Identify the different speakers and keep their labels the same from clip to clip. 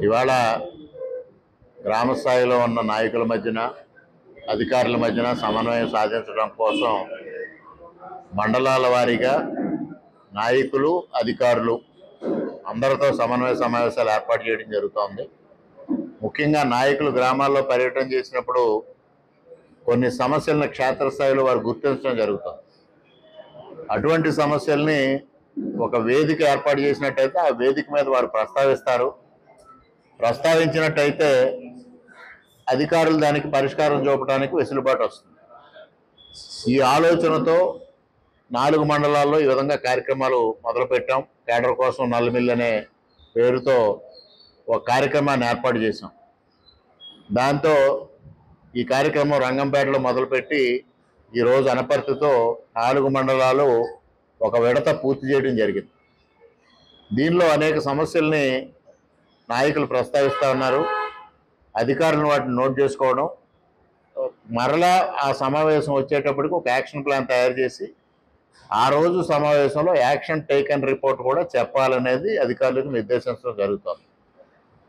Speaker 1: ఇవాళ గ్రామ స్థాయిలో ఉన్న నాయకుల మధ్యన అధికారుల మధ్యన సమన్వయం సాధించడం కోసం మండలాల వారీగా నాయకులు అధికారులు అందరితో సమన్వయ సమావేశాలు ఏర్పాటు చేయడం జరుగుతోంది. ముఖ్యంగా నాయకులు గ్రామాల్లో పర్యటన చేసినప్పుడు కొన్ని సమస్యలను క్షేత్రస్థాయిలో వారు గుర్తించడం జరుగుతుంది. అటువంటి సమస్యల్ని ఒక వేదిక ఏర్పాటు చేసినట్టయితే ఆ వేదిక మీద వారు ప్రస్తావిస్తారు. ప్రస్తావించినట్టయితే అధికారులు దానికి పరిష్కారం చూపడానికి వెసులుబాటు వస్తుంది. ఈ ఆలోచనతో 4 మండలాల్లో ఈ విధంగా కార్యక్రమాలు మొదలుపెట్టాం. కేడర్ కోసం నల్లమిల్లి అనే పేరుతో ఒక కార్యక్రమాన్ని ఏర్పాటు చేశాం. దాంతో ఈ కార్యక్రమం రంగంపేటలో మొదలుపెట్టి ఈరోజు అనపర్తితో 4 మండలాలు ఒక విడత పూర్తి చేయడం జరిగింది. దీనిలో అనేక సమస్యల్ని నాయకులు ప్రస్తావిస్తూ ఉన్నారు. అధికారులను వాటిని నోట్ చేసుకోవడం, మరలా ఆ సమావేశం వచ్చేటప్పటికి ఒక యాక్షన్ ప్లాన్ తయారు చేసి ఆ రోజు సమావేశంలో యాక్షన్ టేకన్ రిపోర్ట్ కూడా చెప్పాలనేది అధికారులకు నిర్దేశించడం జరుగుతుంది.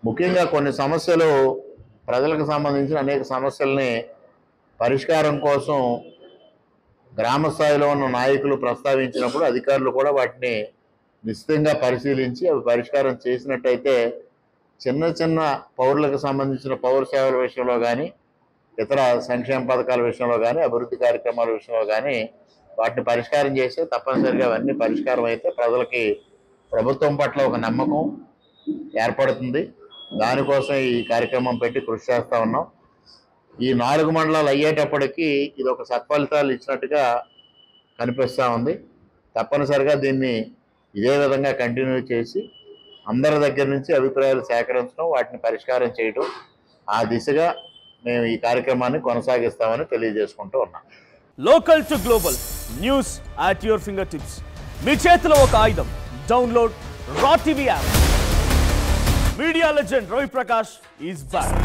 Speaker 1: ముఖ్యంగా కొన్ని సమస్యలు ప్రజలకు సంబంధించిన అనేక సమస్యల్ని పరిష్కారం కోసం గ్రామ స్థాయిలో ఉన్న నాయకులు ప్రస్తావించినప్పుడు అధికారులు కూడా వాటిని నిశ్చితంగా పరిశీలించి అవి పరిష్కారం చేసినట్టయితే చిన్న చిన్న పౌరులకు సంబంధించిన పౌర సేవల విషయంలో కానీ ఇతర సంక్షేమ పథకాల విషయంలో కానీ అభివృద్ధి కార్యక్రమాల విషయంలో కానీ వాటిని పరిష్కారం చేస్తే తప్పనిసరిగా అవన్నీ పరిష్కారం అయితే ప్రజలకి ప్రభుత్వం పట్ల ఒక నమ్మకం ఏర్పడుతుంది. దానికోసం ఈ కార్యక్రమం పెట్టి కృషి చేస్తూ ఉన్నాం. ఈ 4 మండలాలు అయ్యేటప్పటికీ ఇది ఒక సత్ఫలితాలు ఇచ్చినట్టుగా కనిపిస్తూ ఉంది. తప్పనిసరిగా దీన్ని ఇదే విధంగా కంటిన్యూ చేసి అందరి దగ్గర నుంచి అభిప్రాయాలు సేకరించడం, వాటిని పరిష్కారం చేయడం, ఆ దిశగా మేము ఈ కార్యక్రమాన్ని కొనసాగిస్తామని తెలియజేసుకుంటూ ఉన్నాం.
Speaker 2: Local to global news at your fingertips. మీ చేతిలో ఒక ఆయుధం. Download Raw TV app. Media legend Ravi Prakash is back.